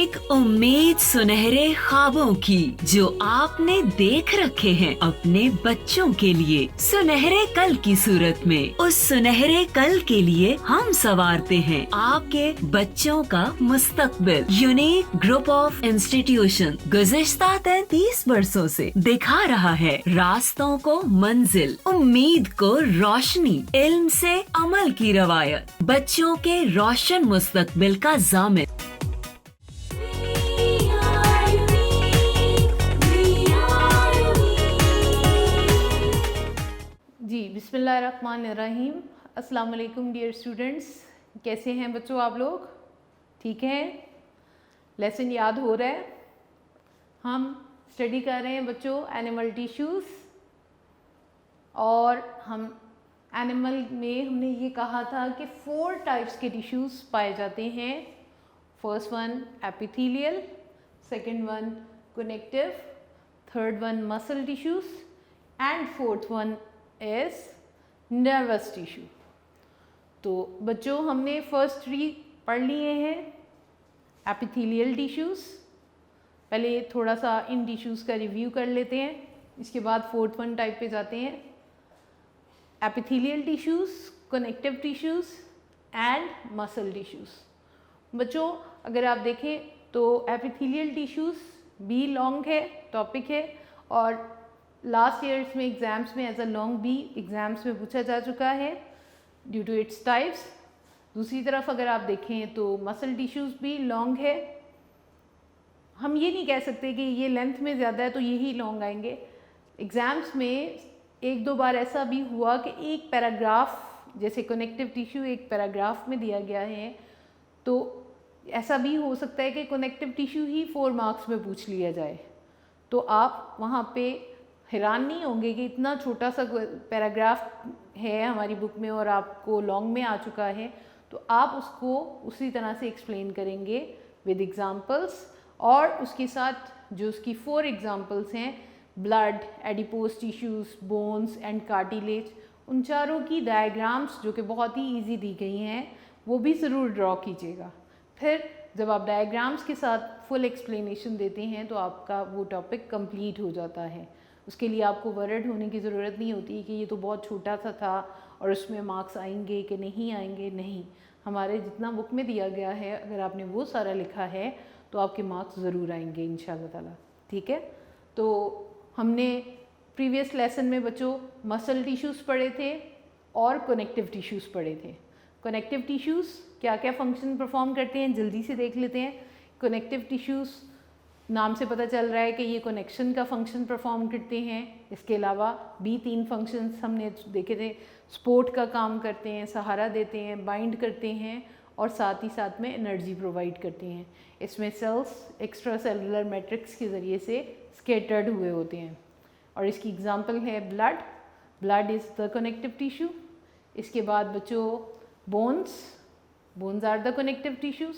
एक उम्मीद सुनहरे ख्वाबों की जो आपने देख रखे हैं अपने बच्चों के लिए, सुनहरे कल की सूरत में। उस सुनहरे कल के लिए हम संवारते हैं आपके बच्चों का मुस्तकबिल। यूनिक ग्रुप ऑफ इंस्टीट्यूशन गुज़िश्ता 33 वर्षों से दिखा रहा है रास्तों को मंजिल, उम्मीद को रोशनी, इल्म से अमल की रवायत, बच्चों के रोशन मुस्तकबिल का जामिन। जी बिस्मिल्लाहिर्रहमानिर्रहीम। अस्सलाम वालेकुम डियर स्टूडेंट्स, कैसे हैं बच्चों आप लोग? ठीक हैं? लेसन याद हो रहा है? हम स्टडी कर रहे हैं बच्चों एनिमल टिश्यूज़, और हम एनिमल में हमने ये कहा था कि 4 टाइप्स के टिश्यूज़ पाए जाते हैं। First one epithelial, second one connective, third one muscle tissues and fourth one is nervous tissue. तो बच्चों हमने फर्स्ट 3 पढ़ लिए हैं एपिथेलियल टिश्यूज़। पहले थोड़ा सा इन टिश्यूज़ का रिव्यू कर लेते हैं, इसके बाद फोर्थ वन टाइप पे जाते हैं। Epithelial tissues, connective tissues and muscle tissues. बच्चों अगर आप देखें तो एपिथेलियल टिश्यूज़ बी लॉन्ग है टॉपिक है, और लास्ट ईयर्स में एग्ज़ाम्स में as a long B exams में पूछा जा चुका है ड्यू टू इट्स टाइप्स। दूसरी तरफ अगर आप देखें तो मसल टिश्यूज़ भी लॉन्ग है। हम ये नहीं कह सकते कि ये लेंथ में ज़्यादा है तो यही लॉन्ग आएंगे। एग्ज़ाम्स में 1-2 बार ऐसा भी हुआ कि एक पैराग्राफ, जैसे कनेक्टिव टिश्यू एक पैराग्राफ में दिया गया है, तो ऐसा भी हो सकता है कि कनेक्टिव टिश्यू ही 4 मार्क्स में पूछ लिया जाए। तो आप वहाँ पे हैरान नहीं होंगे कि इतना छोटा सा पैराग्राफ है हमारी बुक में और आपको लॉन्ग में आ चुका है, तो आप उसको उसी तरह से एक्सप्लेन करेंगे विद एग्जांपल्स, और उसके साथ जो उसकी 4 एग्जांपल्स हैं blood, adipose tissues, bones and cartilage, उन चारों की डायग्राम्स जो कि बहुत ही ईजी दी गई हैं वो भी ज़रूर ड्रॉ कीजिएगा। फिर जब आप डायग्राम्स के साथ फुल एक्सप्लेनेशन देते हैं तो आपका वो टॉपिक कंप्लीट हो जाता है। उसके लिए आपको वरिड होने की ज़रूरत नहीं होती कि ये तो बहुत छोटा सा था और उसमें मार्क्स आएंगे कि नहीं आएंगे। नहीं, हमारे जितना बुक में दिया गया है अगर आपने वो सारा लिखा है तो आपके मार्क्स ज़रूर आएंगे इंशाल्लाह ताला। ठीक है, तो हमने प्रीवियस लेसन में बच्चों मसल टिश्यूज़ पढ़े थे और कनेक्टिव टिश्यूज़ पढ़े थे। कनेक्टिव टिश्यूज़ क्या क्या फंक्शन परफॉर्म करते हैं जल्दी से देख लेते हैं। कनेक्टिव टिश्यूज़ नाम से पता चल रहा है कि ये कनेक्शन का फंक्शन परफॉर्म करते हैं। इसके अलावा भी 3 फंक्शंस हमने देखे थे, सपोर्ट का काम करते हैं, सहारा देते हैं, बाइंड करते हैं और साथ ही साथ में एनर्जी प्रोवाइड करते हैं। इसमें सेल्स एक्स्ट्रा सेलुलर मैट्रिक्स के ज़रिए से स्केटर्ड हुए होते हैं, और इसकी एग्जांपल है blood. Blood is the connective tissue. इसके बाद बच्चों bones are the connective tissues.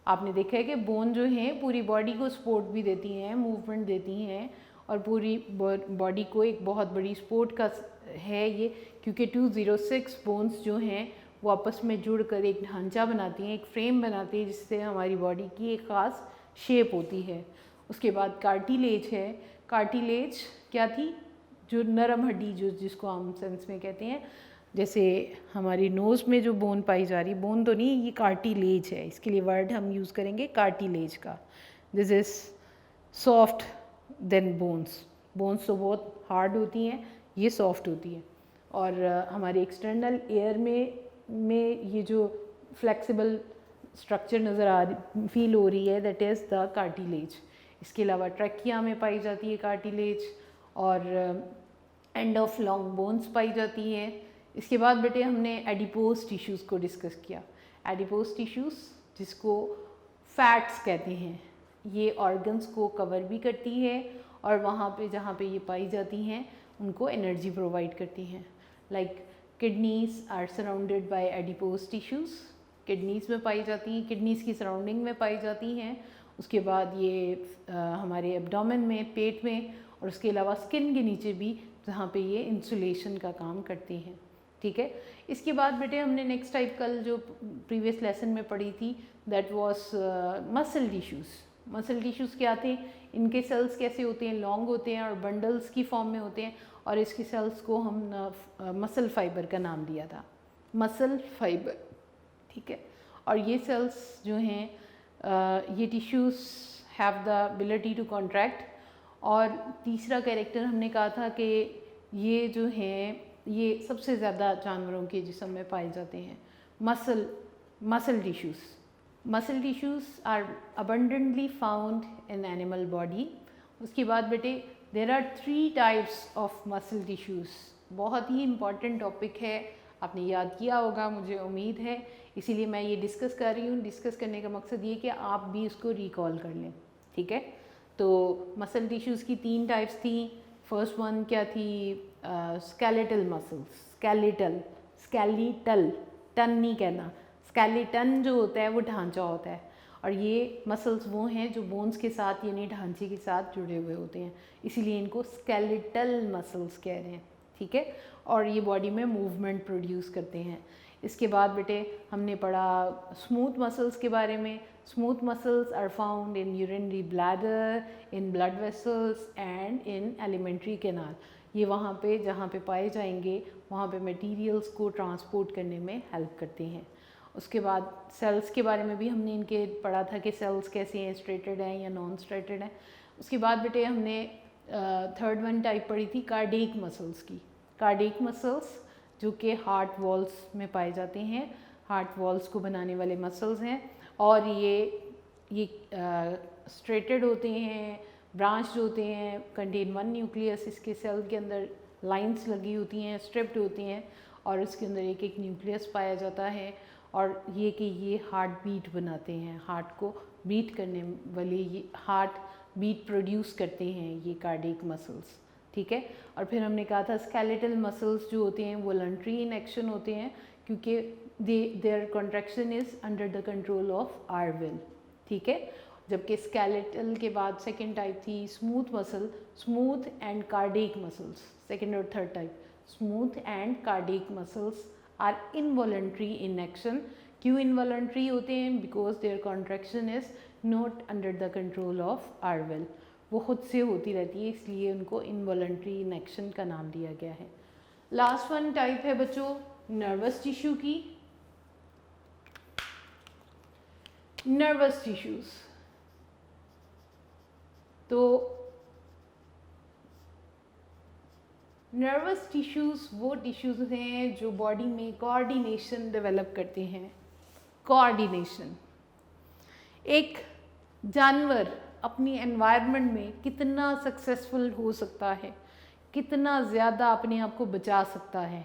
आपने देखा है कि बोन जो हैं पूरी बॉडी को सपोर्ट भी देती हैं, मूवमेंट देती हैं, और पूरी बॉडी को एक बहुत बड़ी सपोर्ट का है ये, क्योंकि 206 बोन्स जो हैं वो आपस में जुड़कर एक ढांचा बनाती हैं, एक फ्रेम बनाती है जिससे हमारी बॉडी की एक ख़ास शेप होती है। उसके बाद कार्टिलेज है। कार्टिलेज क्या थी? जो नरम हड्डी जो जिसको आम सेंस में कहते हैं, जैसे हमारी नोज़ में जो बोन पाई जा रही, बोन तो नहीं, ये कार्टिलेज है। इसके लिए वर्ड हम यूज़ करेंगे कार्टिलेज का। This is soft then bones. Bones तो बहुत हार्ड होती हैं, ये सॉफ्ट होती है। और हमारे एक्सटर्नल एयर में ये जो फ्लेक्सिबल स्ट्रक्चर नज़र आ रही फील हो रही है, दैट इज़ द कार्टिलेज। इसके अलावा ट्रैकिया में पाई जाती है कार्टिलेज, और एंड ऑफ लॉन्ग बोन्स पाई जाती हैं। इसके बाद बेटे हमने एडिपोज टिश्यूज़ को डिस्कस किया। एडिपोज टिश्यूज़ जिसको फैट्स कहते हैं, ये ऑर्गन्स को कवर भी करती है और वहाँ पे जहाँ पे ये पाई जाती हैं उनको एनर्जी प्रोवाइड करती हैं। Like kidneys are surrounded by adipose tissues. Kidneys में पाई जाती हैं, किडनीज़ की सराउंडिंग में पाई जाती हैं। उसके बाद ये हमारे एब्डोमेन में, पेट में, और उसके अलावा स्किन के नीचे भी जहाँ पे ये इंसुलेशन का काम करती हैं। ठीक है। इसके बाद बेटे हमने नेक्स्ट टाइप कल जो प्रीवियस लेसन में पढ़ी थी that was muscle tissues. Muscle tissues क्या थे, इनके सेल्स कैसे होते हैं, लॉन्ग होते हैं और बंडल्स की फॉर्म में होते हैं, और इसकी सेल्स को हम मसल फाइबर का नाम दिया था, मसल फाइबर, ठीक है। और ये सेल्स जो हैं ये tissues have the ability to contract. और तीसरा कैरेक्टर हमने कहा था कि ये जो हैं ये सबसे ज़्यादा जानवरों के जिस्म में पाए जाते हैं, muscle tissues. Muscle tissues are abundantly found in animal body. उसके बाद बेटे there are 3 types of muscle tissues. बहुत ही इम्पॉर्टेंट टॉपिक है, आपने याद किया होगा मुझे उम्मीद है, इसीलिए मैं ये डिस्कस कर रही हूँ। डिस्कस करने का मकसद ये कि आप भी इसको रिकॉल कर लें, ठीक है। तो मसल टिश्यूज़ की 3 टाइप्स थी। फर्स्ट वन क्या थी, स्केलेटल मसल्स, स्केलेटल टन नहीं कहना, स्केलेटन जो होता है वो ढांचा होता है, और ये मसल्स वो हैं जो बोन्स के साथ यानी ढांचे के साथ जुड़े हुए होते हैं, इसीलिए इनको स्केलेटल मसल्स कह रहे हैं, ठीक है। और ये बॉडी में मूवमेंट प्रोड्यूस करते हैं। इसके बाद बेटे हमने पढ़ा स्मूथ मसल्स के बारे में। Smooth muscles are found in urinary bladder, in blood vessels and in alimentary canal. ये वहाँ पे जहाँ पे पाए जाएंगे वहाँ पे मटेरियल्स को ट्रांसपोर्ट करने में हेल्प करते हैं। उसके बाद सेल्स के बारे में भी हमने इनके पढ़ा था कि सेल्स कैसे हैं, स्ट्रेटेड हैं या नॉन स्ट्रेटेड हैं। उसके बाद बेटे हमने थर्ड वन टाइप पढ़ी थी कार्डियक मसल्स की। कार्डियक मसल्स जो कि हार्ट वॉल्स में पाए जाते हैं, हार्ट वॉल्स को बनाने वाले मसल्स हैं, और ये स्ट्रेटेड होते हैं, ब्रांच्ड होते हैं, कंटेन 1 न्यूक्लियस। इसके सेल के अंदर लाइंस लगी होती हैं, स्ट्रिप्ड होती हैं, और इसके अंदर एक एक न्यूक्लियस पाया जाता है। और ये कि ये हार्ट बीट बनाते हैं, हार्ट को बीट करने वाले, ये हार्ट बीट प्रोड्यूस करते हैं ये कार्डियक मसल्स, ठीक है। और फिर हमने कहा था स्केलेटल मसल्स जो होते हैं वॉलंटरी इन एक्शन होते हैं, क्योंकि their contraction is under the control of our will, ठीक है। जबकि स्केलेटल के बाद सेकेंड टाइप थी smooth muscle, smooth and cardiac muscles. Second और third type smooth and cardiac muscles are involuntary in action. क्यों इनवॉलंटरी होते हैं? Because their contraction is not under the control of our will, वो खुद से होती रहती है, इसलिए उनको इनवॉलंटरी इन एक्शन का नाम दिया गया है। लास्ट वन टाइप है बच्चों नर्वस टिश्यू की। नर्वस टिश्यूज, तो नर्वस टिश्यूज़ वो टिश्यूज़ हैं जो बॉडी में कोऑर्डिनेशन डेवलप करते हैं। कोऑर्डिनेशन, एक जानवर अपनी एनवायरनमेंट में कितना सक्सेसफुल हो सकता है, कितना ज़्यादा अपने आप को बचा सकता है,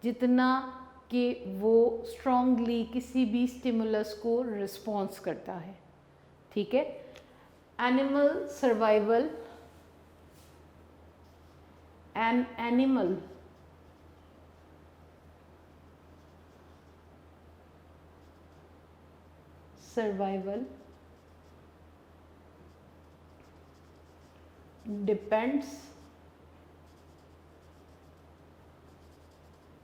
जितना कि वो स्ट्रॉन्गली किसी भी स्टिमुलस को रिस्पॉन्स करता है, ठीक है। Animal survival, an animal survival depends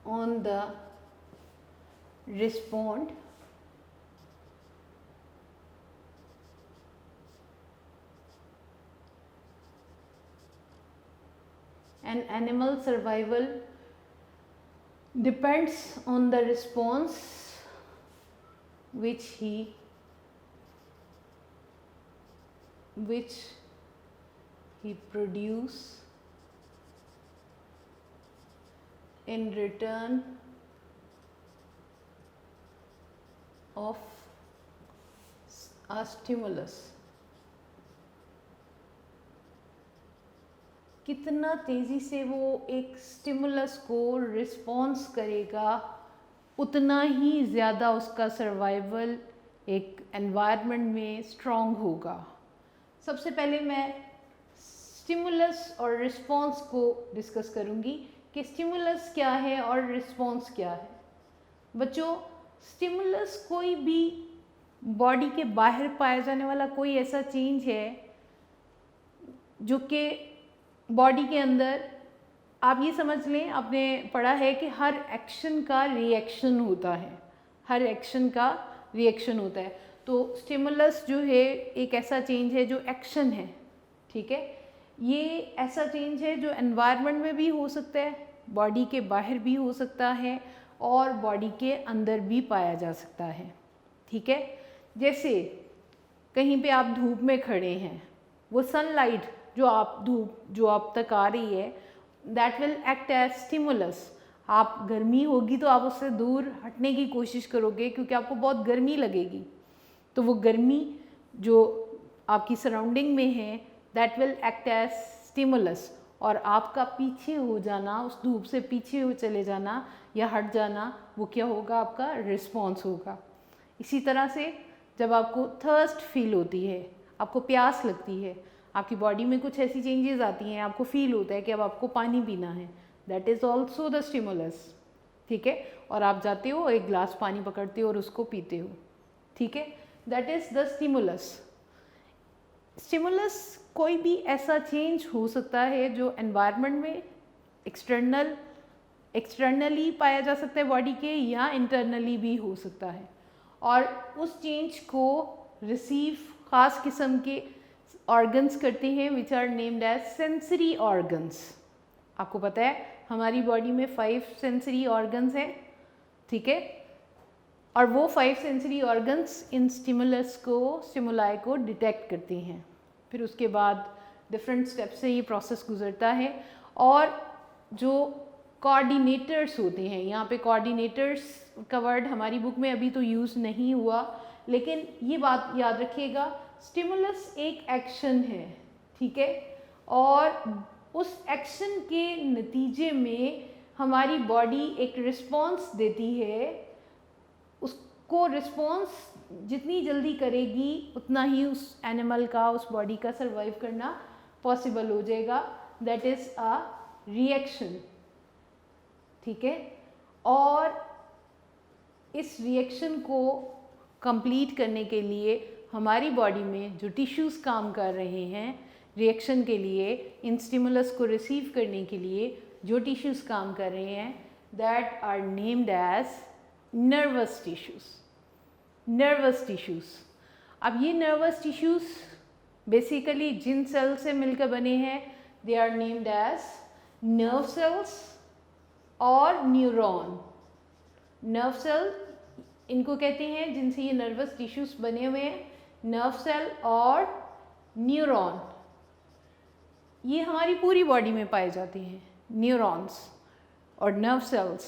on the respond and animal survival depends on the response which he produce in return of a stimulus। कितना तेज़ी से वो एक स्टिमुलस को रिस्पॉन्स करेगा, उतना ही ज़्यादा उसका सर्वाइवल एक एनवायरनमेंट में स्ट्रॉन्ग होगा। सबसे पहले मैं स्टिमुलस और रिस्पॉन्स को डिस्कस करूँगी कि स्टिमुलस क्या है और रिस्पॉन्स क्या है। बच्चों, स्टिमुलस कोई भी बॉडी के बाहर पाया जाने वाला कोई ऐसा चेंज है जो कि बॉडी के अंदर आप ये समझ लें, आपने पढ़ा है कि हर एक्शन का रिएक्शन होता है, हर एक्शन का रिएक्शन होता है। तो स्टिमुलस जो है एक ऐसा चेंज है जो एक्शन है, ठीक है। ये ऐसा चेंज है जो एनवायरनमेंट में भी हो सकता है, बॉडी के बाहर भी हो सकता है और बॉडी के अंदर भी पाया जा सकता है, ठीक है। जैसे कहीं पे आप धूप में खड़े हैं, वो सनलाइट जो आप तक आ रही है, that will act as stimulus. आप गर्मी होगी तो आप उससे दूर हटने की कोशिश करोगे क्योंकि आपको बहुत गर्मी लगेगी, तो वो गर्मी जो आपकी सराउंडिंग में है that will act as stimulus, और आपका पीछे हो जाना, उस धूप से पीछे हो चले जाना या हट जाना, वो क्या होगा, आपका रिस्पॉन्स होगा। इसी तरह से जब आपको थर्स्ट फील होती है, आपको प्यास लगती है, आपकी बॉडी में कुछ ऐसी चेंजेस आती हैं, आपको फील होता है कि अब आपको पानी पीना है, that is also the stimulus, ठीक है। और आप जाते हो, एक ग्लास पानी पकड़ते हो और उसको पीते हो, ठीक है, that is the stimulus. Stimulus कोई भी ऐसा चेंज हो सकता है जो एनवायरनमेंट में एक्सटर्नली पाया जा सकता है बॉडी के, या इंटरनली भी हो सकता है, और उस चेंज को रिसीव खास किस्म के ऑर्गन्स करते हैं which are named as sensory organs. आपको पता है हमारी बॉडी में 5 सेंसरी ऑर्गन्स हैं, ठीक है, और वो 5 सेंसरी ऑर्गन्स इन स्टिमुलाई को डिटेक्ट करते हैं। फिर उसके बाद डिफरेंट स्टेप से ये प्रोसेस गुजरता है, और जो कोऑर्डिनेटर्स होते हैं, यहाँ पे कोऑर्डिनेटर्स का वर्ड हमारी बुक में अभी तो यूज़ नहीं हुआ, लेकिन ये बात याद रखिएगा, स्टिमुलस एक एक्शन है, ठीक है, और उस एक्शन के नतीजे में हमारी बॉडी एक रिस्पॉन्स देती है। उसको रिस्पॉन्स जितनी जल्दी करेगी उतना ही उस एनिमल का, उस बॉडी का सर्वाइव करना पॉसिबल हो जाएगा, दैट इज़ अ रिएक्शन, ठीक है। और इस रिएक्शन को कंप्लीट करने के लिए हमारी बॉडी में जो टिश्यूज़ काम कर रहे हैं रिएक्शन के लिए, इन स्टिमुलस को रिसीव करने के लिए जो टिश्यूज़ काम कर रहे हैं, that are named as nervous tissues. Nervous tissues, अब ये नर्वस टिश्यूज़ बेसिकली जिन सेल से मिलकर बने हैं, they are named as nerve cells और न्यूरॉन। नर्व सेल इनको कहते हैं जिनसे ये नर्वस टिश्यूज़ बने हुए हैं, नर्व सेल और न्यूरॉन। ये हमारी पूरी बॉडी में पाए जाते हैं। न्यूरॉन्स और नर्व सेल्स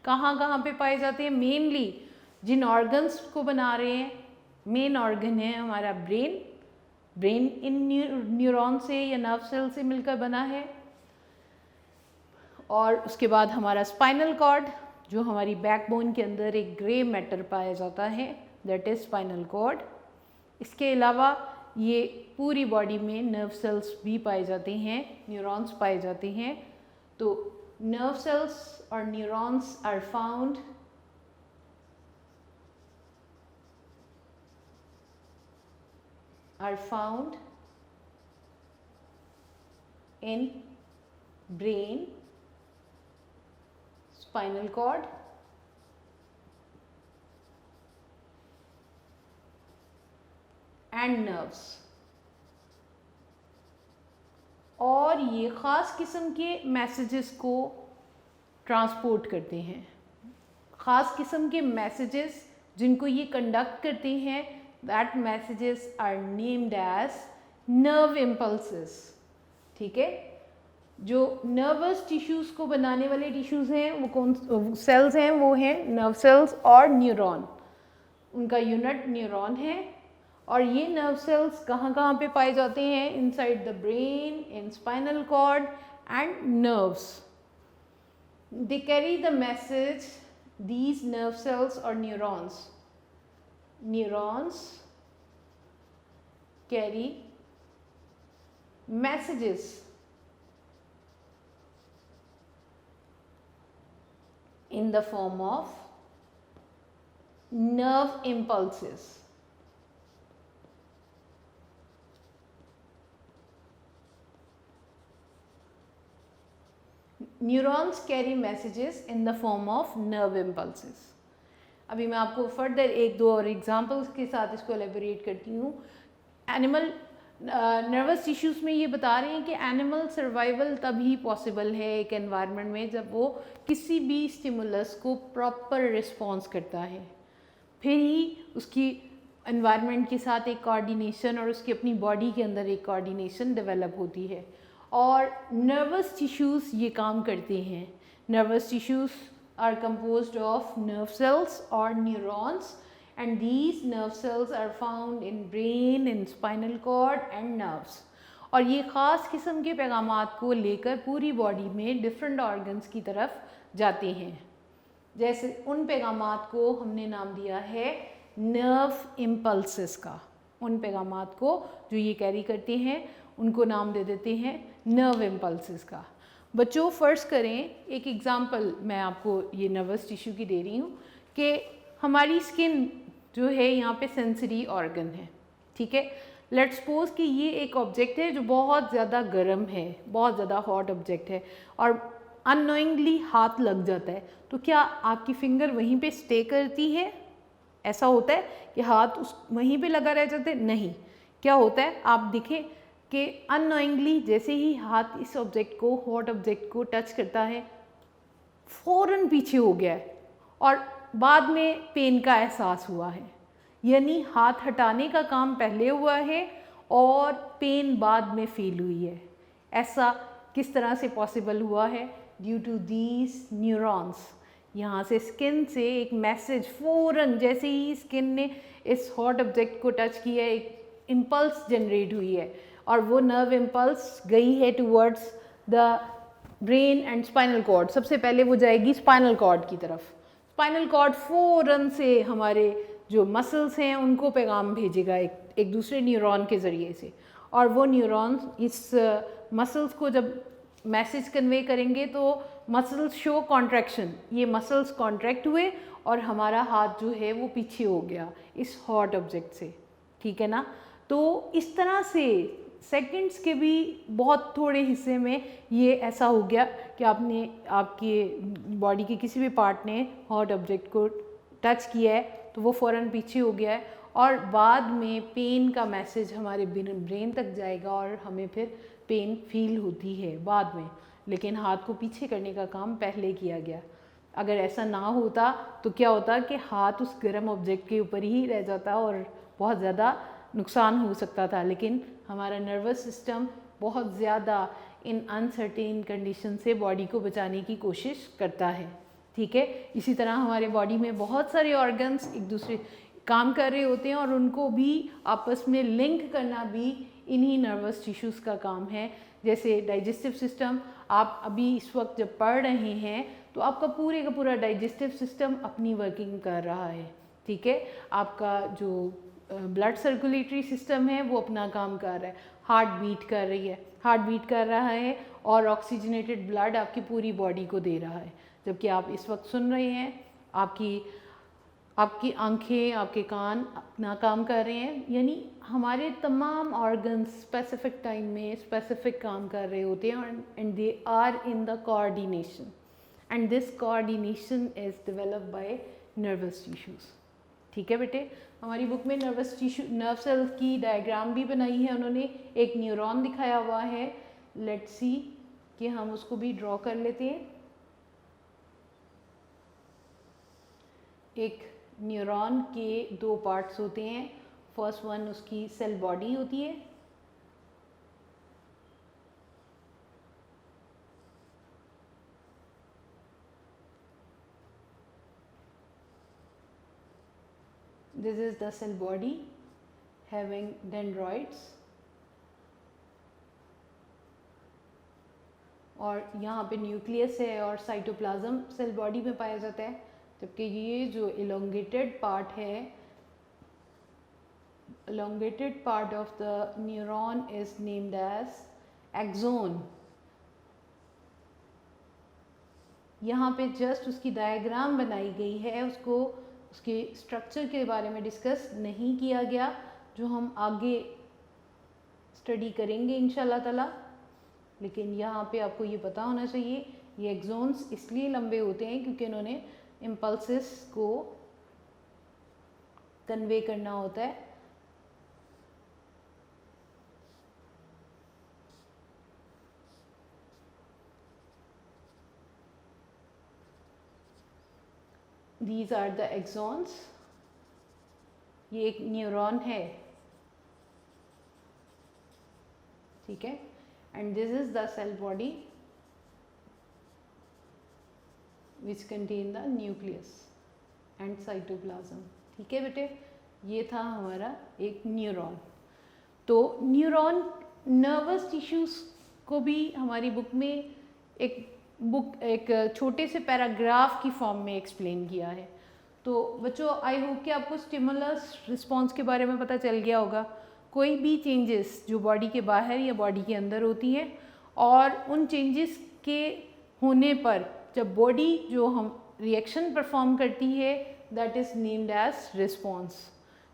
कहाँ कहाँ पे पाए जाते हैं? मेनली जिन ऑर्गन्स को बना रहे हैं, मेन ऑर्गन है हमारा ब्रेन। ब्रेन इन न्यूरॉन से या नर्व सेल से मिलकर बना है। और उसके बाद हमारा स्पाइनल कॉर्ड, जो हमारी बैकबोन के अंदर एक ग्रे मैटर पाया जाता है, दैट इज स्पाइनल कॉर्ड। इसके अलावा ये पूरी बॉडी में नर्व सेल्स भी पाए जाते हैं, न्यूरॉन्स पाए जाते हैं। तो नर्व सेल्स और neurons are found in brain, spinal cord and nerves। और ये ख़ास किस्म के मैसेजेस को ट्रांसपोर्ट करते हैं। ख़ास किस्म के मैसेजेस जिनको ये कंडक्ट करते हैं, that messages are named as nerve impulses. ठीक है, जो नर्वस टिश्यूज़ को बनाने वाले टिश्यूज़ हैं वो कौन सेल्स हैं? वो हैं नर्व सेल्स और न्यूरॉन। उनका यूनिट न्यूरॉन है। और ये नर्व सेल्स कहाँ कहाँ पे पाए जाते हैं? Inside the brain, in spinal cord and nerves. They carry the message, these nerve cells or neurons carry messages in the form of nerve impulses। Neurons carry messages in the form of nerve impulses. अभी मैं आपको further एक दो और examples के साथ इसको elaborate करती हूँ। एनिमल नर्वस टिश्यूज़ में ये बता रहे हैं कि एनिमल सर्वाइवल तभी पॉसिबल है एक एनवायरनमेंट में जब वो किसी भी स्टिमुलस को प्रॉपर रिस्पॉन्स करता है, फिर ही उसकी एनवायरनमेंट के साथ एक कोऑर्डिनेशन और उसकी अपनी बॉडी के अंदर एक कोऑर्डिनेशन डेवलप होती है। और नर्वस टिश्यूज़ ये काम करते हैं। Nervous tissues are composed of nerve cells और neurons, and these nerve cells are found in brain, in spinal cord and nerves। और ये ख़ास किस्म के पैगामात को लेकर पूरी बॉडी में डिफरेंट ऑर्गन्स की तरफ जाते हैं। जैसे उन पैगामात को हमने नाम दिया है नर्व इम्पल्सेस का। उन पैगामात को जो ये कैरी करते हैं उनको नाम दे देते हैं नर्व इम्पल्सेस का। बच्चों फ़र्ज़ करें, एक एग्ज़ाम्पल मैं आपको ये नर्वस टिश्यू की दे रही हूँ कि हमारी स्किन जो है यहाँ पे सेंसरी ऑर्गन है, ठीक है। लेट्स सपोज कि ये एक ऑब्जेक्ट है जो बहुत ज़्यादा गर्म है, बहुत ज़्यादा हॉट ऑब्जेक्ट है और अननोइंगली हाथ लग जाता है, तो क्या आपकी फिंगर वहीं पे स्टे करती है? ऐसा होता है कि हाथ उस वहीं पे लगा रह जाता है? नहीं। क्या होता है, आप देखें कि अननोइंगली जैसे ही हाथ इस ऑब्जेक्ट को, हॉट ऑब्जेक्ट को टच करता है, फ़ौरन पीछे हो गया है और बाद में पेन का एहसास हुआ है। यानी हाथ हटाने का काम पहले हुआ है और पेन बाद में फील हुई है। ऐसा किस तरह से पॉसिबल हुआ है? Due to these neurons. यहाँ से स्किन से एक मैसेज फ़ौरन, जैसे ही स्किन ने इस हॉट ऑब्जेक्ट को टच किया, एक इम्पल्स जनरेट हुई है और वो नर्व इम्पल्स गई है towards the brain and spinal cord. सबसे पहले वो जाएगी स्पाइनल कॉर्ड की तरफ। स्पाइनल कॉर्ड फ़ौरन से हमारे जो मसल्स हैं उनको पैगाम भेजेगा एक दूसरे न्यूरॉन के ज़रिए से, और वो न्यूरॉन्स इस मसल्स को जब मैसेज कन्वे करेंगे तो मसल्स शो कॉन्ट्रैक्शन। ये मसल्स कॉन्ट्रैक्ट हुए और हमारा हाथ जो है वो पीछे हो गया इस हॉट ऑब्जेक्ट से, ठीक है ना। तो इस तरह से सेकंड्स के भी बहुत थोड़े हिस्से में ये ऐसा हो गया कि आपके बॉडी के किसी भी पार्ट ने हॉट ऑब्जेक्ट को टच किया है तो वो फ़ौरन पीछे हो गया है और बाद में पेन का मैसेज हमारे ब्रेन तक जाएगा और हमें फिर पेन फील होती है बाद में, लेकिन हाथ को पीछे करने का काम पहले किया गया। अगर ऐसा ना होता तो क्या होता कि हाथ उस गर्म ऑब्जेक्ट के ऊपर ही रह जाता और बहुत ज़्यादा नुकसान हो सकता था। लेकिन हमारा नर्वस सिस्टम बहुत ज़्यादा इन अनसर्टेन कंडीशन से बॉडी को बचाने की कोशिश करता है, ठीक है। इसी तरह हमारे बॉडी में बहुत सारे ऑर्गन्स एक दूसरे काम कर रहे होते हैं और उनको भी आपस में लिंक करना भी इन्हीं नर्वस टिश्यूज़ का काम है। जैसे डाइजेस्टिव सिस्टम, आप अभी इस वक्त जब पढ़ रहे हैं तो आपका पूरे का पूरा डाइजेस्टिव सिस्टम अपनी वर्किंग कर रहा है, ठीक है। आपका जो ब्लड सर्कुलेटरी सिस्टम है वो अपना काम कर रहा है, हार्ट बीट कर रही है, हार्ट बीट कर रहा है और ऑक्सीजनेटेड ब्लड आपकी पूरी बॉडी को दे रहा है। जबकि आप इस वक्त सुन रहे हैं, आपकी आंखें, आपके कान अपना काम कर रहे हैं। यानी हमारे तमाम ऑर्गन्स स्पेसिफिक टाइम में स्पेसिफिक काम कर रहे होते हैं and they are in the coordination, and this coordination is developed by nervous tissues, ठीक है बेटे। हमारी बुक में नर्वस टिश्यू, नर्व सेल्स की डायग्राम भी बनाई है उन्होंने, एक न्यूरॉन दिखाया हुआ है। लेट्स सी कि हम उसको भी ड्रॉ कर लेते हैं। एक न्यूरॉन के दो पार्ट्स होते हैं। फर्स्ट वन उसकी सेल बॉडी होती है, this is the cell body having dendroids, और यहाँ पे न्यूक्लियस है और साइटोप्लाज्म सेल बॉडी में पाया जाता है। जबकि ये जो इलोंगेटेड पार्ट है, elongated part of the neuron is named as axon। यहाँ पे जस्ट उसकी डायग्राम बनाई गई है, उसको उसके स्ट्रक्चर के बारे में डिस्कस नहीं किया गया, जो हम आगे स्टडी करेंगे इंशाल्लाह ताला। लेकिन यहाँ पे आपको ये पता होना चाहिए ये एक्सोन्स इसलिए लंबे होते हैं क्योंकि इन्होंने इम्पल्सेस को कन्वे करना होता है। These are the axons। ये एक न्यूरॉन है, ठीक है, and this is the cell body which contain the nucleus and cytoplasm. ठीक है बेटे, ये था हमारा एक न्यूरॉन। तो न्यूरॉन नर्वस टिश्यूज को भी हमारी बुक में एक छोटे से पैराग्राफ की फॉर्म में एक्सप्लेन किया है। तो बच्चों आई होप कि आपको स्टिमुलस रिस्पॉन्स के बारे में पता चल गया होगा। कोई भी चेंजेस जो बॉडी के बाहर या बॉडी के अंदर होती हैं और उन चेंजेस के होने पर जब बॉडी जो हम रिएक्शन परफॉर्म करती है that is named as response.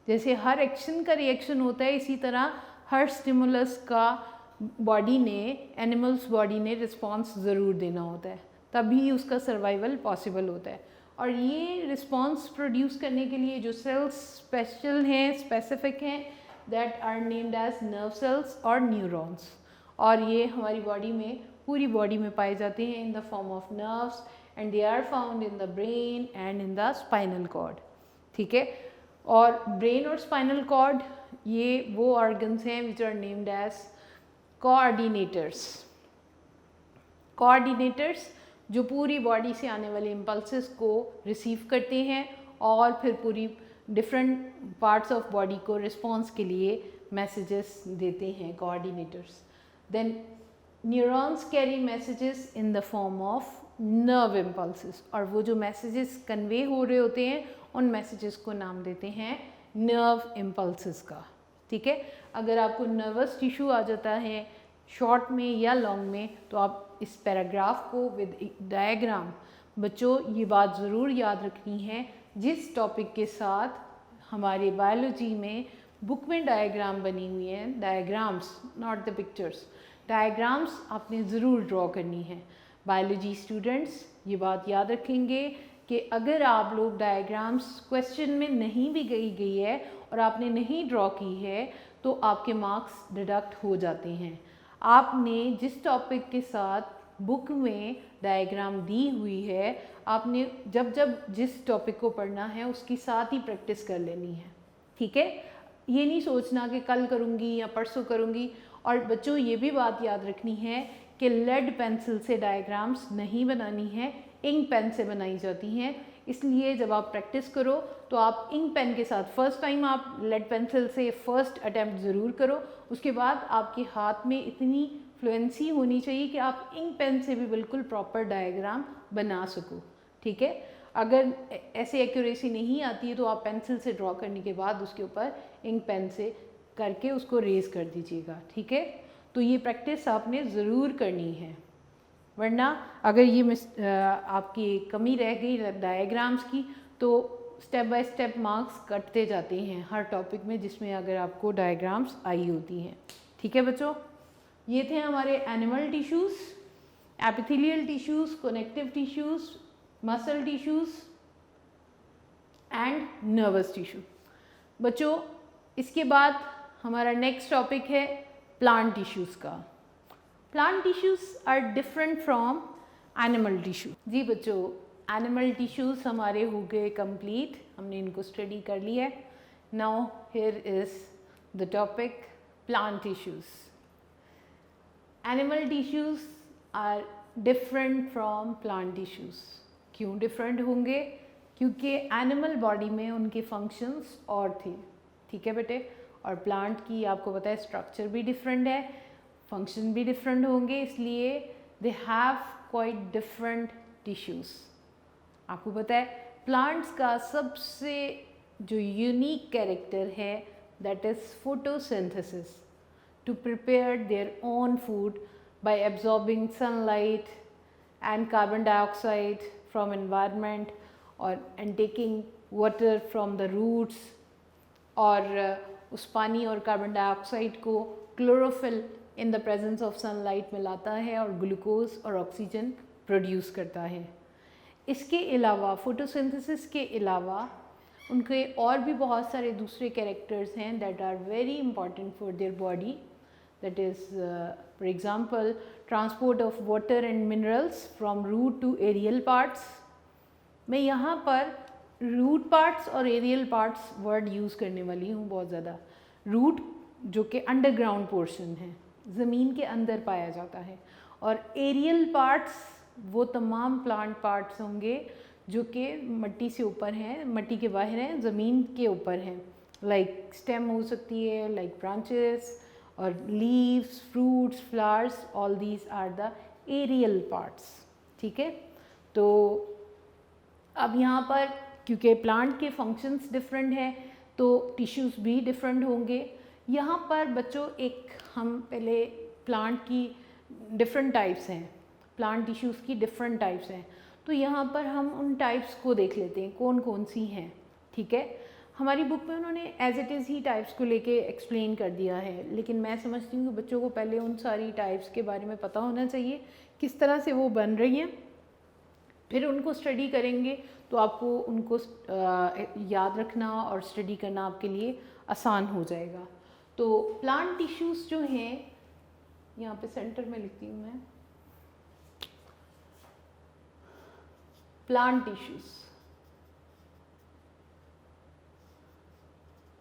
जैसे हर एक्शन का रिएक्शन होता है इसी तरह हर स्टिमुलस का बॉडी ने, एनिमल्स बॉडी ने रिस्पॉन्स ज़रूर देना होता है, तभी उसका सर्वाइवल पॉसिबल होता है। और ये रिस्पॉन्स प्रोड्यूस करने के लिए जो सेल्स स्पेशल हैं, स्पेसिफिक हैं, that are named as nerve cells और न्यूरॉन्स। और ये हमारी बॉडी में, पूरी बॉडी में पाए जाते हैं in the form of nerves and they are found in the brain and in the spinal cord. ठीक है, और ब्रेन और स्पाइनल कॉर्ड ये वो ऑर्गन्स हैं which are named as coordinators. Coordinators जो पूरी बॉडी से आने वाले इम्पल्सेस को रिसीव करते हैं और फिर पूरी डिफरेंट पार्ट्स ऑफ बॉडी को रिस्पॉन्स के लिए मैसेजेस देते हैं, coordinators. Then neurons carry messages in the form of nerve impulses, और वो जो मैसेजेस कन्वे हो रहे होते हैं उन मैसेजेस को नाम देते हैं नर्व इम्पल्सेस का। ठीक है, अगर आपको नर्वस टिश्यू आ जाता है शॉर्ट में या लॉन्ग में तो आप इस पैराग्राफ को विद डायग्राम, बच्चों ये बात ज़रूर याद रखनी है, जिस टॉपिक के साथ हमारे बायोलॉजी में बुक में डायग्राम बनी हुई है, diagrams not the pictures, diagrams आपने ज़रूर ड्रॉ करनी है। बायोलॉजी स्टूडेंट्स ये बात याद रखेंगे कि अगर आप लोग डायग्राम्स क्वेश्चन में नहीं भी गई है और आपने नहीं ड्रॉ की है तो आपके मार्क्स डिडक्ट हो जाते हैं। आपने जिस टॉपिक के साथ बुक में डायग्राम दी हुई है, आपने जब जब जिस टॉपिक को पढ़ना है उसकी साथ ही प्रैक्टिस कर लेनी है। ठीक है, ये नहीं सोचना कि कल करूँगी या परसों करूँगी। और बच्चों ये भी बात याद रखनी है कि लेड पेंसिल से डायग्राम्स नहीं बनानी है, इंक पेन से बनाई जाती हैं। इसलिए जब आप प्रैक्टिस करो तो आप इंक पेन के साथ फर्स्ट टाइम आप लेड पेंसिल से फर्स्ट अटैम्प्ट ज़रूर करो, उसके बाद आपके हाथ में इतनी फ्लुएंसी होनी चाहिए कि आप इंक पेन से भी बिल्कुल प्रॉपर डायग्राम बना सको। ठीक है, अगर ऐसे एक्यूरेसी नहीं आती है तो आप पेंसिल से ड्रॉ करने के बाद उसके ऊपर इंक पेन से करके उसको रेज कर दीजिएगा। ठीक है, तो ये प्रैक्टिस आपने ज़रूर करनी है, वरना अगर ये आपकी कमी रह गई डायग्राम्स की तो स्टेप बाय स्टेप मार्क्स कटते जाते हैं हर टॉपिक में जिसमें अगर आपको डायग्राम्स आई होती हैं। ठीक है बच्चों, ये थे हमारे animal tissues, epithelial tissues, connective tissues, muscle tissues and nervous tissue. बच्चों इसके बाद हमारा नेक्स्ट टॉपिक है प्लांट टिश्यूज़ का। Plant tissues are different from animal tissue. जी बच्चों, एनिमल टिश्यूज़ हमारे हो गए कंप्लीट, हमने इनको स्टडी कर लिया है। Now here is the topic plant tissues. Animal tissues are different from plant tissues. क्यों डिफरेंट होंगे? क्योंकि एनिमल बॉडी में उनके फंक्शंस और थे। ठीक है बेटे, और प्लांट की आपको पता है स्ट्रक्चर भी डिफरेंट है, फंक्शन भी डिफरेंट होंगे, इसलिए they have quite different tissues. आपको पता है प्लांट्स का सबसे जो यूनिक कैरेक्टर है that is photosynthesis, to prepare their own food by absorbing sunlight and carbon dioxide from environment and taking water from the roots, और उस पानी और कार्बन डाइऑक्साइड को chlorophyll in the presence of sunlight में लाता है और ग्लूकोज और ऑक्सीजन प्रोड्यूस करता है। इसके अलावा फोटोसिंथेसिस के अलावा उनके और भी बहुत सारे दूसरे कैरेक्टर्स हैं that are very important for their body, that is for example transport of water and minerals from root to aerial parts. मैं यहाँ पर रूट पार्ट्स और एरियल पार्ट्स वर्ड यूज़ करने वाली हूँ बहुत ज़्यादा। रूट जो कि अंडरग्राउंड पोर्शन है, ज़मीन के अंदर पाया जाता है, और एरियल पार्ट्स वो तमाम प्लांट पार्ट्स होंगे जो कि मिट्टी से ऊपर हैं, मिट्टी के बाहर हैं, ज़मीन के ऊपर हैं, लाइक स्टेम हो सकती है, लाइक ब्रांचेस और leaves, fruits, flowers, all these are the aerial parts. ठीक है, तो अब यहाँ पर क्योंकि प्लांट के फंक्शंस डिफरेंट हैं तो टिश्यूज़ भी डिफरेंट होंगे। यहाँ पर बच्चों एक हम पहले प्लांट की डिफरेंट टाइप्स हैं, प्लांट टिश्यूज़ की डिफरेंट टाइप्स हैं, तो यहाँ पर हम उन टाइप्स को देख लेते हैं कौन कौन सी हैं। ठीक है, हमारी बुक में उन्होंने एज इट इज़ ही टाइप्स को लेके एक्सप्लेन कर दिया है, लेकिन मैं समझती हूँ कि बच्चों को पहले उन सारी टाइप्स के बारे में पता होना चाहिए, किस तरह से वो बन रही हैं, फिर उनको स्टडी करेंगे तो आपको उनको याद रखना और स्टडी करना आपके लिए आसान हो जाएगा। तो प्लांट टिश्यूज़ जो हैं, यहाँ पे सेंटर में लिखती हूँ मैं, प्लांट टिश्यूज़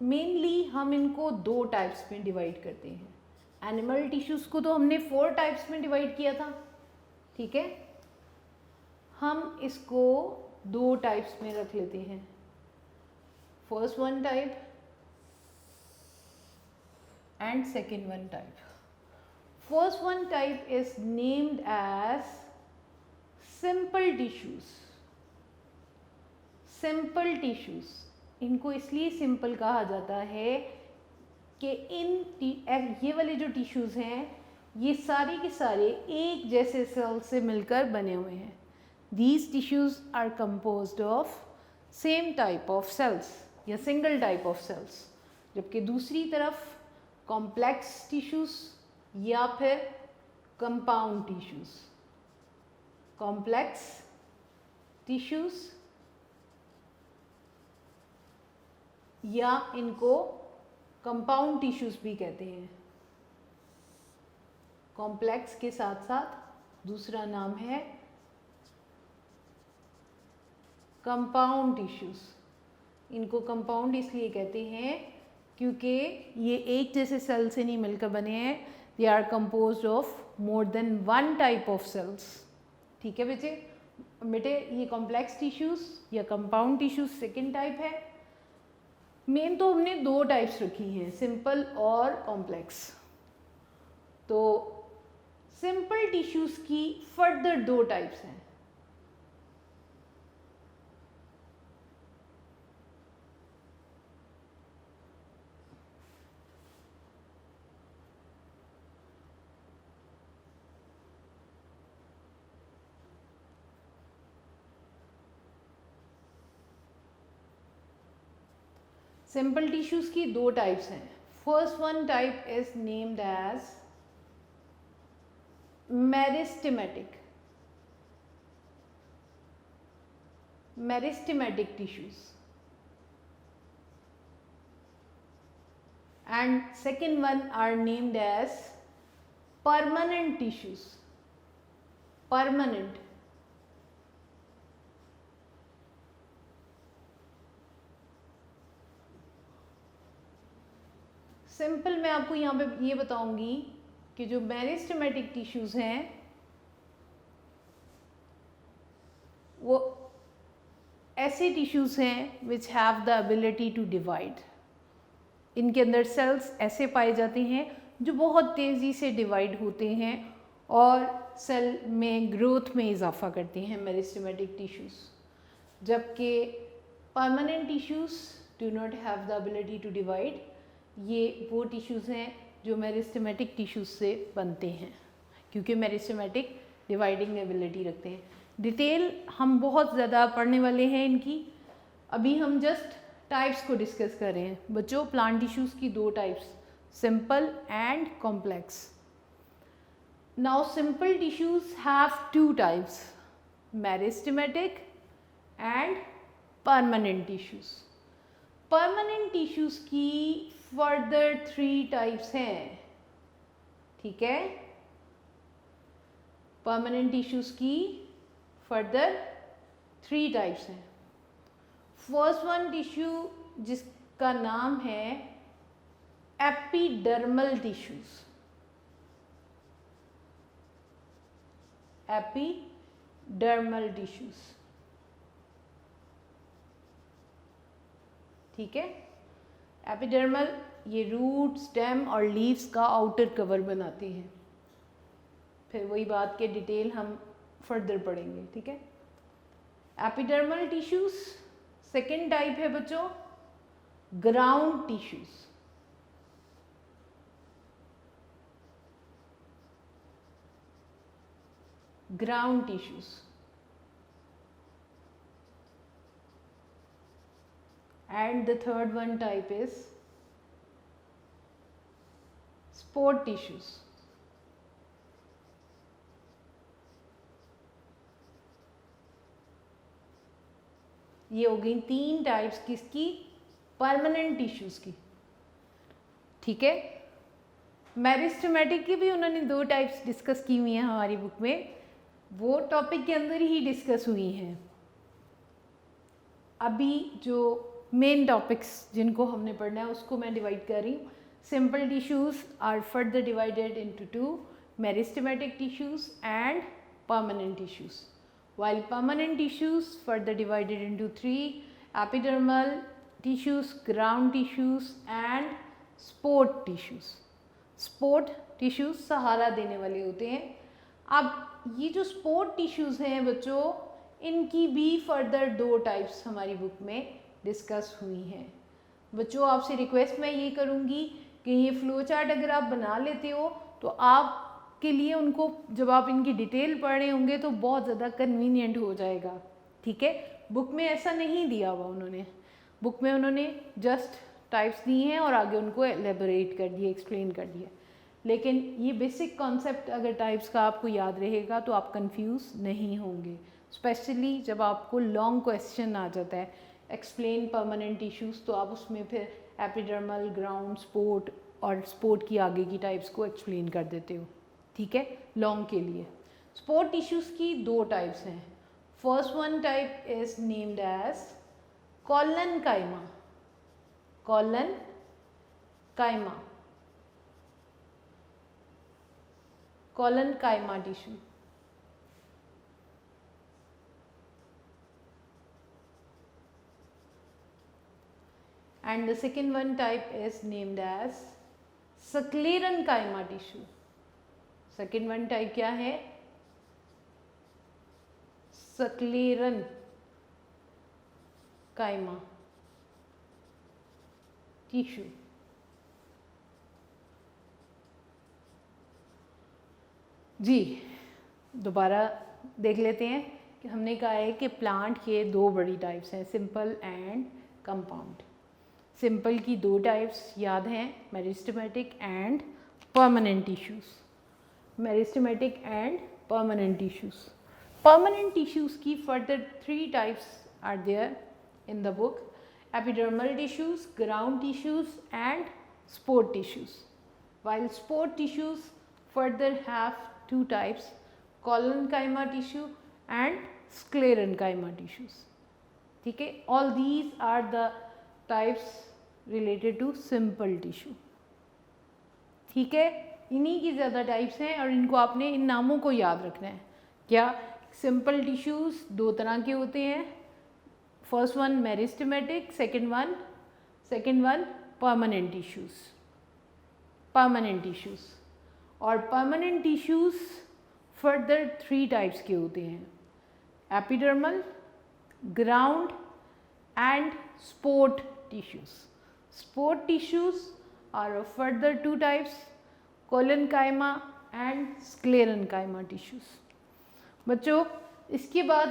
मेनली हम इनको दो टाइप्स में डिवाइड करते हैं। एनिमल टिश्यूज़ को तो हमने 4 टाइप्स में डिवाइड किया था। ठीक है, हम इसको 2 टाइप्स में रख लेते हैं। First one type and second one type. First one type is named as simple tissues. Simple tissues, इनको इसलिए सिंपल कहा जाता है कि ये वाले जो टिश्यूज़ हैं ये सारे के सारे एक जैसे सेल से मिलकर बने हुए हैं। These tissues are composed of same type of cells या single type of cells, जबकि दूसरी तरफ complex tissues या फिर compound tissues, complex tissues या इनको कंपाउंड टिश्यूज़ भी कहते हैं। कॉम्प्लेक्स के साथ साथ दूसरा नाम है कंपाउंड टिश्यूज़। इनको कंपाउंड इसलिए कहते हैं क्योंकि ये एक जैसे सेल से नहीं मिलकर बने हैं, they are composed of more than one type of cells. ठीक है बेटे, ये कॉम्प्लेक्स टिश्यूज़ या कंपाउंड टिश्यूज़ सेकेंड टाइप है। मेन तो हमने 2 टाइप्स रखी हैं, सिंपल और कॉम्प्लेक्स। तो सिंपल टिश्यूज़ की फर्दर 2 टाइप्स हैं। सिंपल टिश्यूज़ की 2 टाइप्स हैं। First one type is named as meristematic. Meristematic tissues and second one are named as permanent tissues. Permanent. Simple मैं आपको यहाँ पे ये बताऊंगी कि जो मेरिस्टेमेटिक टिश्यूज़ हैं वो ऐसे टिश्यूज़ हैं which have the ability to divide. इनके अंदर सेल्स ऐसे पाए जाते हैं जो बहुत तेज़ी से डिवाइड होते हैं और सेल में ग्रोथ में इजाफा करते हैं मेरिस्टेमेटिक टिश्यूज़, जबकि permanent tissues do not have the ability to divide. ये वो टिश्यूज़ हैं जो मेरिस्टेमेटिक टिश्यूज़ से बनते हैं क्योंकि मेरिस्टेमेटिक डिवाइडिंग एबिलिटी रखते हैं। डिटेल हम बहुत ज़्यादा पढ़ने वाले हैं इनकी, अभी हम जस्ट टाइप्स को डिस्कस कर रहे हैं। बच्चों, प्लांट टिश्यूज़ की 2 types, simple and complex. Now simple tissues have 2 types. Meristematic and permanent tissues. Permanent tissues की फर्दर 3 टाइप्स हैं, ठीक है। परमानेंट टिश्यूज़ की फर्दर 3 टाइप्स हैं। फर्स्ट वन टिश्यू जिसका नाम है एपिडर्मल टिश्यूज़। एपिडर्मल टिश्यूज़, ठीक है। एपिडर्मल ये रूट, स्टेम और लीव्स का आउटर कवर बनाती हैं। फिर वही बात के डिटेल हम फर्दर पढ़ेंगे, ठीक है। Epidermal tissues. सेकेंड टाइप है बच्चों ground tissues. Ground tissues and the third one type is sport tissues. ये हो गई 3 टाइप्स किसकी? परमानेंट टिश्यूज की, ठीक है। मेरिस्टेमेटिक की भी उन्होंने 2 टाइप्स डिस्कस की हुई हैं हमारी बुक में, वो टॉपिक के अंदर ही डिस्कस हुई हैं। अभी जो मेन टॉपिक्स जिनको हमने पढ़ना है उसको मैं डिवाइड कर रही हूँ। Simple tissues are further divided into 2, meristematic tissues and permanent tissues, while permanent tissues further divided into 3, epidermal tissues, ground tissues and sport tissues. sport tissues सहारा देने वाले होते हैं। अब ये जो sport tissues हैं बच्चों, इनकी भी फर्दर 2 टाइप्स हमारी बुक में डिस्कस हुई हैं। बच्चों आपसे रिक्वेस्ट मैं ये करूँगी कि ये फ्लो चार्ट अगर आप बना लेते हो तो आप के लिए उनको जब आप इनकी डिटेल पढ़ रहे होंगे तो बहुत ज़्यादा कन्वीनियंट हो जाएगा, ठीक है। बुक में ऐसा नहीं दिया हुआ उन्होंने, बुक में उन्होंने जस्ट टाइप्स दी हैं और आगे उनको एलेबोरेट कर दिया, एक्सप्लेन कर दिया। लेकिन ये बेसिक कॉन्सेप्ट अगर टाइप्स का आपको याद रहेगा तो आप कंफ्यूज नहीं होंगे, स्पेशली जब आपको लॉन्ग क्वेश्चन आ जाता है एक्सप्लेन परमानेंट टिश्यूज़, तो आप उसमें फिर एपिडर्मल, ग्राउंड, स्पोर्ट और स्पोर्ट की आगे की टाइप्स को एक्सप्लेन कर देते हो, ठीक है, लॉन्ग के लिए। स्पोर्ट टिश्यूज़ की 2 टाइप्स हैं। First one type is named as collenchyma. Collenchyma, collenchyma tissue. And the second one type is named as sclerenchyma tissue. Second one type क्या है? Sclerenchyma tissue. जी दोबारा देख लेते हैं कि हमने कहा है कि प्लांट के 2 बड़ी टाइप्स हैं, सिंपल एंड कंपाउंड। सिंपल की 2 टाइप्स याद हैं, meristematic and permanent tissues. Meristematic and permanent tissues. Permanent tissues की further 3 types are there in the book, epidermal tissues, ground tissues and sport tissues, while sport tissues further have 2 types, collenchyma tissue and sclerenchyma tissues, ठीक है। all these are the types related to simple tissue, ठीक है। इन्हीं की ज़्यादा types हैं और इनको आपने इन नामों को याद रखना है। क्या? सिंपल टिश्यूज़ 2 तरह के होते हैं, first one meristematic, second one permanent tissues. और परमानेंट टिश्यूज़ फर्दर 3 टाइप्स के होते हैं, epidermal, ground and sport tissues. Support tissues are of further 2 types, collenchyma and sclerenchyma tissues. बच्चों इसके बाद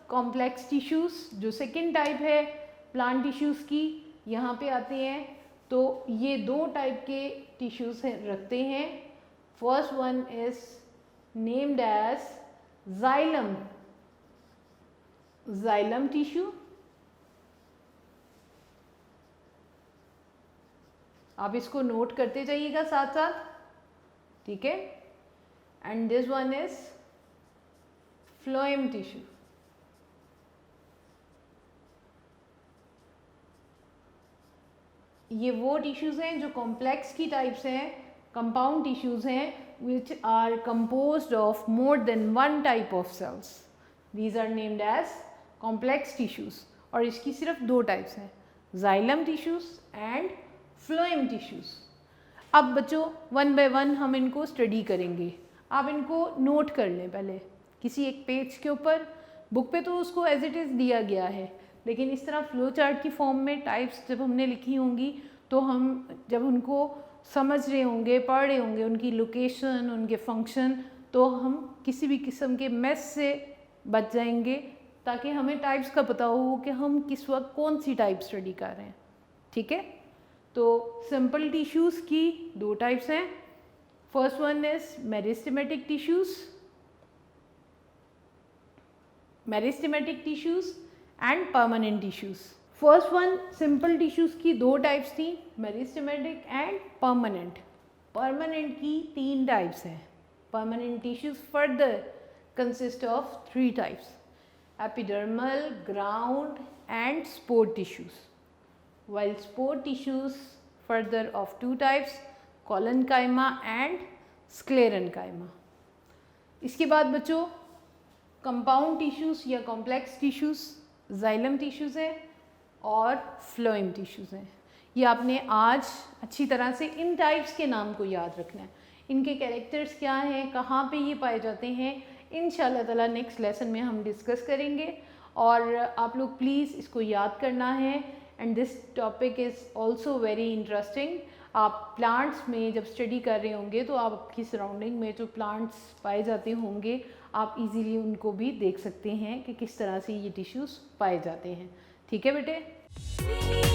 कॉम्प्लेक्स टिश्यूज़ जो सेकेंड टाइप है प्लांट टिश्यूज़ की, यहाँ पे आते हैं। तो ये 2 टाइप के टिश्यूज़ रखते हैं। First one is named as xylem xylem tissue, आप इसको नोट करते जाइएगा साथ साथ, ठीक है। And this one is phloem tissue. ये वो टिश्यूज हैं जो कॉम्प्लेक्स की टाइप्स हैं, कंपाउंड टिश्यूज हैं which are composed of more than one type of cells, these are named as complex tissues. और इसकी सिर्फ दो टाइप्स हैं, xylem tissues and phloem tissues. अब बच्चों वन बाय वन हम इनको स्टडी करेंगे, आप इनको नोट कर लें पहले किसी एक पेज के ऊपर। बुक पे तो उसको एज इट इज़ दिया गया है, लेकिन इस तरह फ्लो चार्ट की फॉर्म में टाइप्स जब हमने लिखी होंगी तो हम जब उनको समझ रहे होंगे, पढ़ रहे होंगे, उनकी लोकेशन, उनके फंक्शन, तो हम किसी भी किस्म के मेस से बच जाएंगे, ताकि हमें टाइप्स का पता हो कि हम किस वक्त कौन सी टाइप स्टडी कर रहे हैं, ठीक है। तो सिंपल टिश्यूज़ की दो टाइप्स हैं, first one is meristematic tissues and permanent tissues. First one simple tissues की दो टाइप्स थी, मेरिस्टेमेटिक एंड परमानेंट। परमानेंट की तीन टाइप्स हैं। Permanent tissues further consist of three types, epidermal, ground and spore tissues, while spore tissues further of two types, collenchyma and sclerenchyma। इसके बाद बच्चों compound tissues या कॉम्प्लेक्स टिश्यूज़ जाइलम टिश्यूज़ हैं और phloem tissues हैं। ये आपने आज अच्छी तरह से इन टाइप्स के नाम को याद रखना है, इनके कैरेक्टर्स क्या हैं, कहाँ पे ये पाए जाते हैं, इंशाल्लाह ताला नेक्स्ट लेसन में हम डिस्कस करेंगे। और आप लोग प्लीज़ इसको याद करना है। And this topic is also very interesting. आप प्लांट्स में जब स्टडी कर रहे होंगे तो आपकी सराउंडिंग में जो प्लांट्स पाए जाते होंगे आप इजीली उनको भी देख सकते हैं कि किस तरह से ये टिश्यूज़ पाए जाते हैं, ठीक है बेटे।